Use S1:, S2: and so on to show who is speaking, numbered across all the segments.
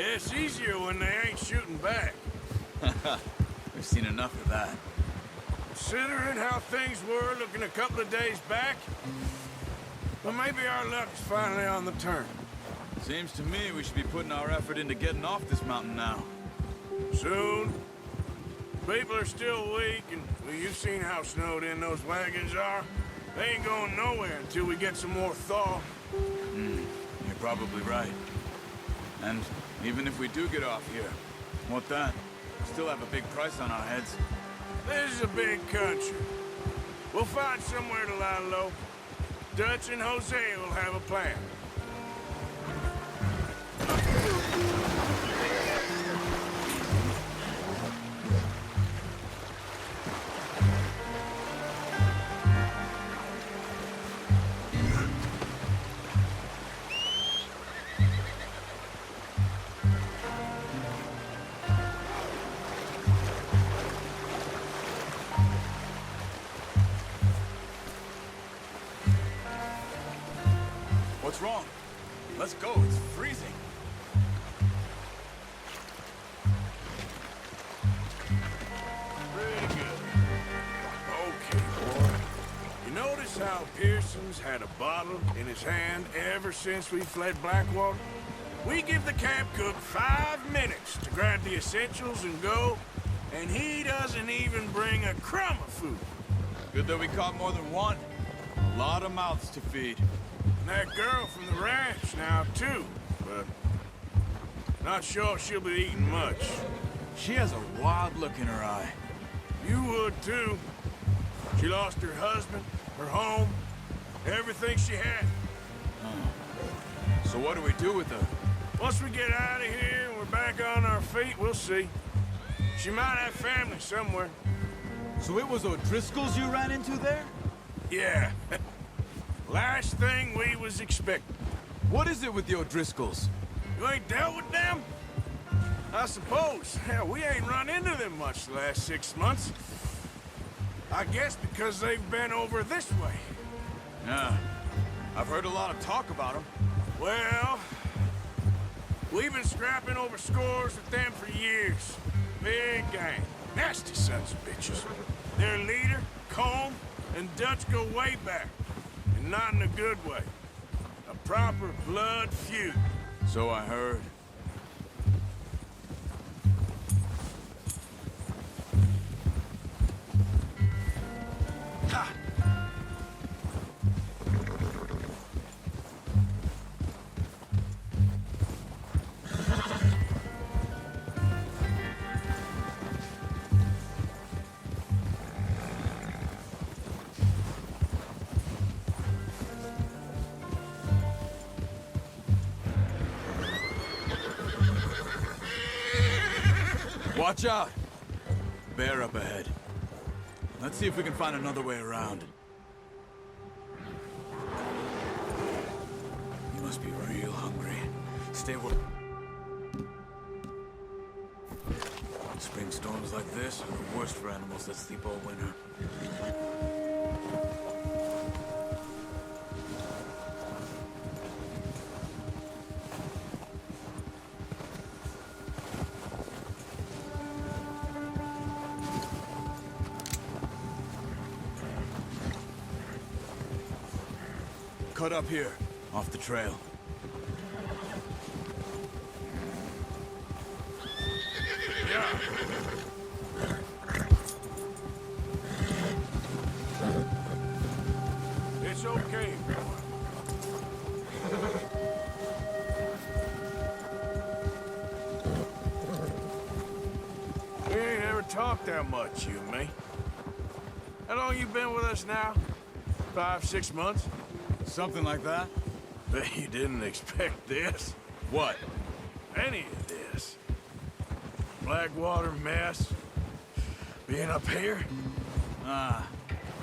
S1: It's easier when they ain't shooting back.
S2: We've seen enough of that.
S1: Considering how things were looking a couple of days back, well, maybe our luck's finally on the turn.
S2: Seems to me we should be putting our effort into getting off this mountain now.
S1: Soon. People are still weak, and well, you've seen how snowed in those wagons are. They ain't going nowhere until we get some more thaw.
S2: You're probably right. And even if we do get off here, what then? Still have a big price on our heads.
S1: This is a big country. We'll find somewhere to lie low. Dutch and Hosea will have a plan.
S2: What's wrong? Let's go, it's freezing.
S1: Pretty good. Okay, boy. You notice how Pearson's had a bottle in his hand ever since we fled Blackwater? We give the camp cook 5 minutes to grab the essentials and go, and he doesn't even bring a crumb of food.
S2: Good that we caught more than one. A lot of mouths to feed.
S1: And that girl from the ranch now, too, but not sure she'll be eating much.
S2: She has a wild look in her eye.
S1: You would, too. She lost her husband, her home, everything she had.
S2: So what do we do with her?
S1: Once we get out of here and we're back on our feet, we'll see. She might have family somewhere.
S2: So it was O'Driscoll's you ran into there?
S1: Yeah. Last thing we was expecting.
S2: What is it with the O'Driscolls?
S1: You ain't dealt with them? I suppose. Hell, we ain't run into them much the last 6 months. I guess because they've been over this way.
S2: Yeah. I've heard a lot of talk about them.
S1: Well, we've been scrapping over scores with them for years. Big gang. Nasty sons of bitches. Their leader, Colm, and Dutch go way back. And not in a good way. A proper blood feud.
S2: So I heard.
S1: Ha!
S2: Watch out! Bear up ahead. Let's see if we can find another way around. You must be real hungry. Stay with... Spring storms like this are the worst for animals that sleep all winter. Cut up here, off the trail.
S1: Yeah. It's okay, boy. We ain't ever talked that much, you and me. How long you been with us now? 5, 6 months?
S2: Something like that?
S1: Bet you didn't expect this.
S2: What?
S1: Any of this. Blackwater mess. Being up here?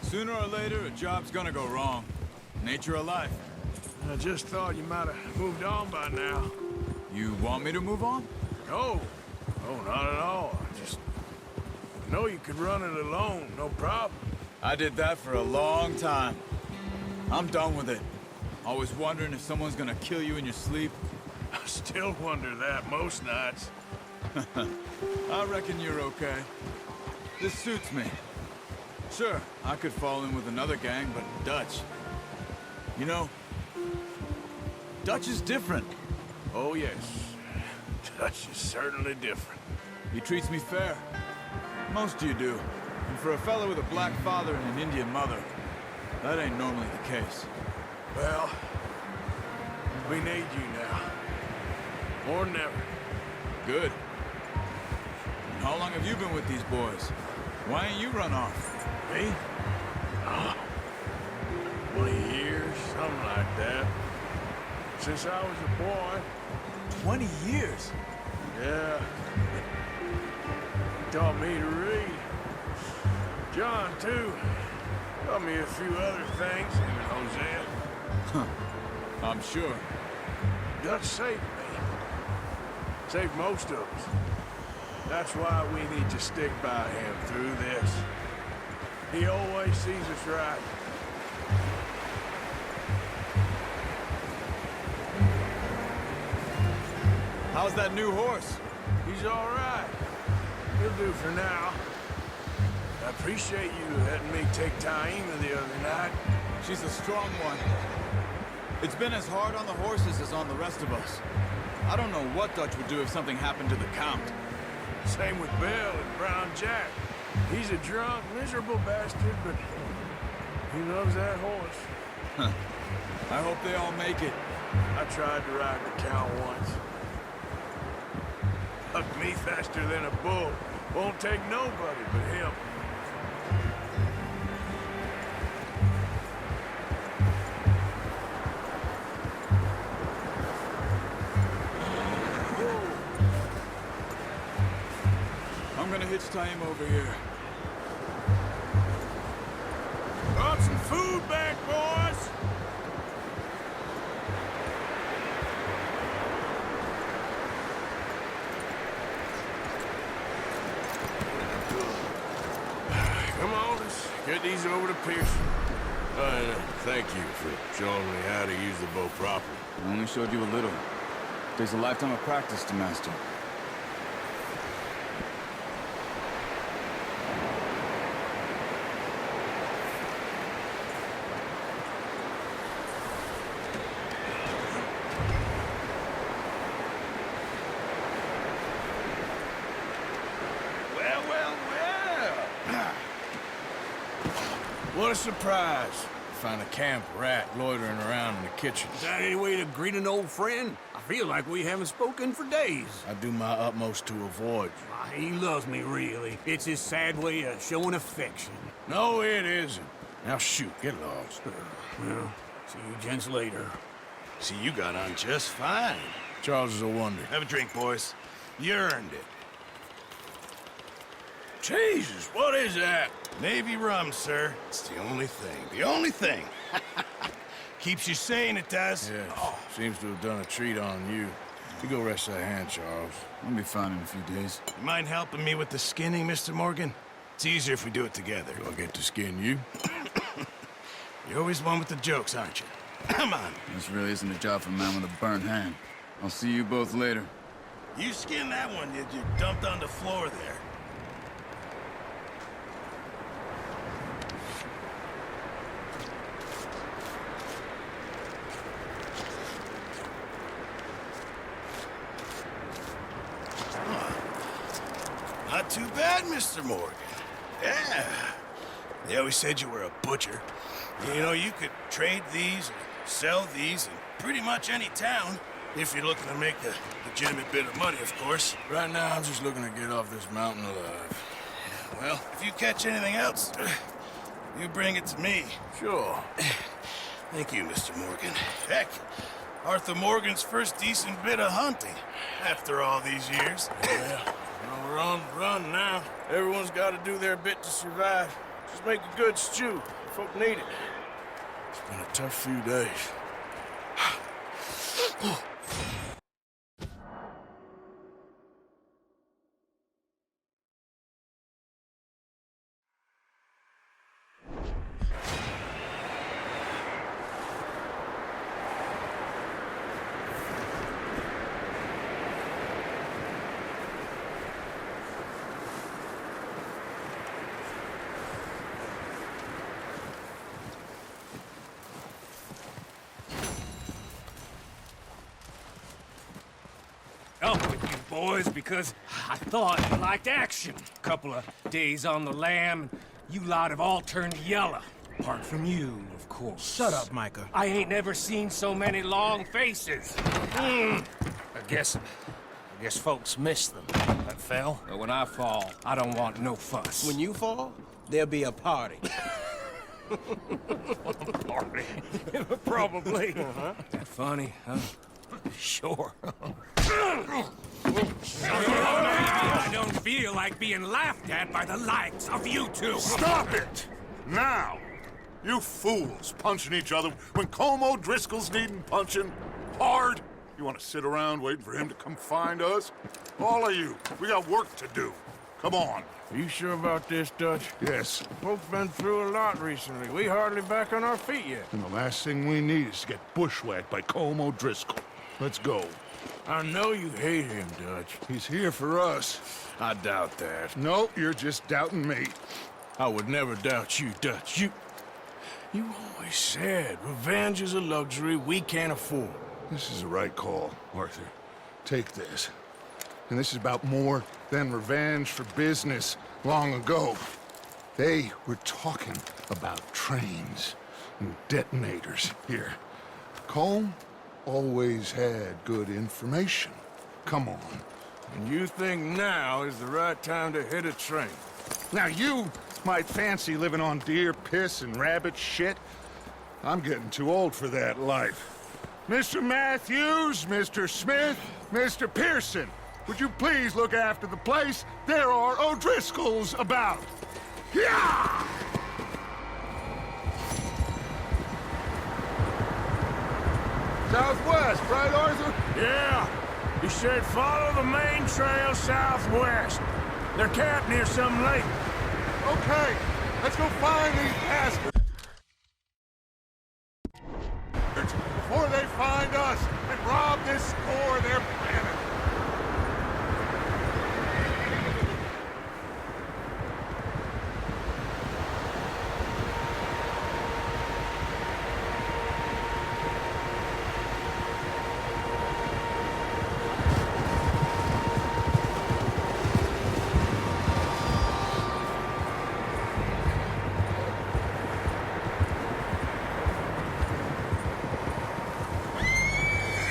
S2: Sooner or later, a job's gonna go wrong. Nature of life.
S1: I just thought you might have moved on by now.
S2: You want me to move on?
S1: No. No, not at all. I just know you could run it alone, no problem.
S2: I did that for a long time. I'm done with it. Always wondering if someone's gonna kill you in your sleep.
S1: I still wonder that most nights.
S2: I reckon you're okay. This suits me. Sure, I could fall in with another gang, but Dutch... You know, Dutch is different.
S1: Oh, yes. Dutch is certainly different.
S2: He treats me fair. Most of you do. And for a fellow with a black father and an Indian mother, that ain't normally the case.
S1: Well, we need you now. More than ever.
S2: Good. And how long have you been with these boys? Why ain't you run off?
S1: Me? 20 years, something like that. Since I was a boy.
S2: 20 years?
S1: Yeah. Taught me to read. John, too. Taught me a few other things, him and Hosea.
S2: Huh. I'm sure.
S1: Dutch saved me. Saved most of us. That's why we need to stick by him through this. He always sees us right.
S2: How's that new horse?
S1: He's all right. He'll do for now. I appreciate you letting me take Taima the other night.
S2: She's a strong one. It's been as hard on the horses as on the rest of us. I don't know what Dutch would do if something happened to the Count.
S1: Same with Bill and Brown Jack. He's a drunk, miserable bastard, but he loves that horse.
S2: Huh. I hope they all make it.
S1: I tried to ride the Count once. Hucked me faster than a bull. Won't take nobody but him.
S2: I'm gonna hitch Taima over here.
S1: Brought some food back, boys! Come on, let's get these over to Pearson. Thank you for showing me how to use the bow properly.
S2: I only showed you a little. Takes a lifetime of practice to master.
S1: What a surprise. Find a camp rat loitering around in the kitchen.
S3: Is that any way to greet an old friend? I feel like we haven't spoken for days.
S1: I do my utmost to avoid you.
S3: He loves me, really. It's his sad way of showing affection.
S1: No, it isn't. Now shoot, get lost.
S3: Well, see you gents later.
S1: See, you got on just fine. Charles is a wonder.
S4: Have a drink, boys. You earned it.
S1: Jesus, what is that?
S4: Navy rum, sir. It's the only thing. The only thing. Keeps you sane, it does.
S1: Yes, seems to have done a treat on you. You go rest that hand, Charles.
S2: I'll be fine in a few days.
S4: You mind helping me with the skinning, Mr. Morgan? It's easier if we do it together.
S1: Do I get to skin you?
S4: You're always one with the jokes, aren't you? Come on.
S2: This really isn't a job for a man with a burnt hand. I'll see you both later.
S4: You skinned that one you dumped on the floor there. Not too bad, Mr. Morgan. Yeah. They always said you were a butcher. You know, you could trade these or sell these in pretty much any town, if you're looking to make a legitimate bit of money, of course.
S1: Right now, I'm just looking to get off this mountain alive.
S4: Well, if you catch anything else, you bring it to me.
S1: Sure.
S4: Thank you, Mr. Morgan. Heck, Arthur Morgan's first decent bit of hunting after all these years.
S1: Yeah. No, we're on the run now. Everyone's got to do their bit to survive. Just make a good stew. Folk need it. It's been a tough few days.
S3: up with you boys because I thought you liked action. Couple of days on the lam, you lot have all turned yellow. Apart from you, of course.
S5: Shut up, Micah.
S3: I ain't never seen so many long faces. I guess folks miss them. That fell. But when I fall, I don't want no fuss.
S5: When you fall, there'll be a party.
S3: Party. Probably. That funny, huh? Sure. I don't feel like being laughed at by the likes of you two.
S6: Stop it! Now! You fools punching each other when Colm O'Driscoll's needing punching hard. You want to sit around waiting for him to come find us? All of you, we got work to do. Come on.
S1: Are you sure about this, Dutch?
S6: Yes.
S1: Folks been through a lot recently. We hardly back on our feet yet.
S6: And the last thing we need is to get bushwhacked by Colm O'Driscoll. Let's go.
S1: I know you hate him, Dutch.
S6: He's here for us.
S1: I doubt that.
S6: No, you're just doubting me.
S1: I would never doubt you, Dutch. You always said revenge is a luxury we can't afford.
S6: This is the right call, Arthur. Take this. And this is about more than revenge for business long ago. They were talking about trains and detonators here. Colm always had good information. Come on.
S1: And you think now is the right time to hit a train?
S6: Now you might fancy living on deer piss and rabbit shit. I'm getting too old for that life. Mr. Matthews, Mr. Smith, Mr. Pearson, would you please look after the place? There are O'Driscolls about. Yeah! Southwest, right, Arthur?
S1: Yeah. He said follow the main trail southwest. They're camped near some lake.
S6: Okay, let's go find these bastards before they find us and rob this store of their planet.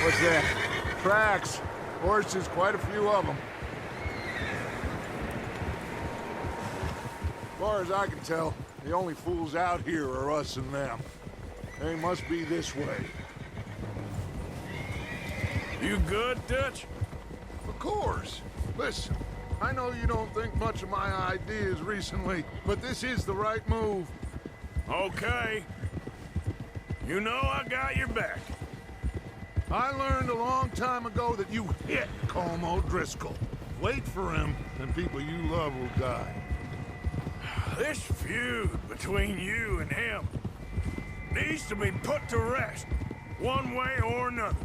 S6: What's that? Tracks. Horses, quite a few of them. As far as I can tell, the only fools out here are us and them. They must be this way.
S1: You good, Dutch?
S6: Of course. Listen, I know you don't think much of my ideas recently, but this is the right move.
S1: Okay. You know I got your back.
S6: I learned a long time ago that you hit Colm O'Driscoll. Wait for him, and people you love will die.
S1: This feud between you and him needs to be put to rest, one way or another.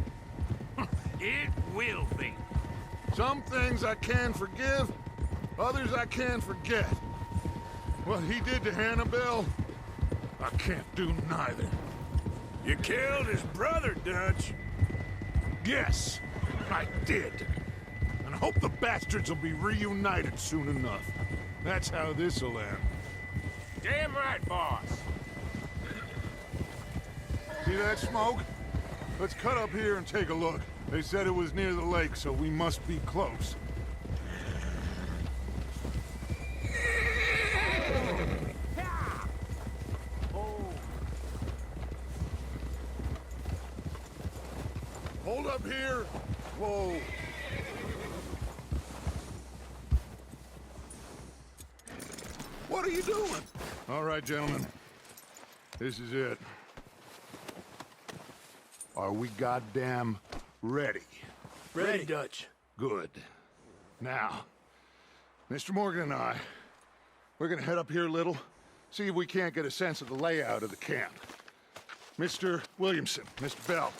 S1: It will be.
S6: Some things I can forgive, others I can't forget. What he did to Hannibal, I can't do neither.
S1: You killed his brother, Dutch.
S6: Yes, I did. And I hope the bastards will be reunited soon enough. That's how this'll end.
S1: Damn right, boss.
S6: See that smoke? Let's cut up here and take a look. They said it was near the lake, so we must be close. Hold up here. Whoa. What are you doing? All right, gentlemen. This is it. Are we goddamn ready?
S1: Ready, Dutch.
S6: Good. Now, Mr. Morgan and I, we're gonna head up here a little, see if we can't get a sense of the layout of the camp. Mr. Williamson, Mr. Bell,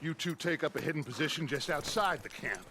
S6: you two take up a hidden position just outside the camp.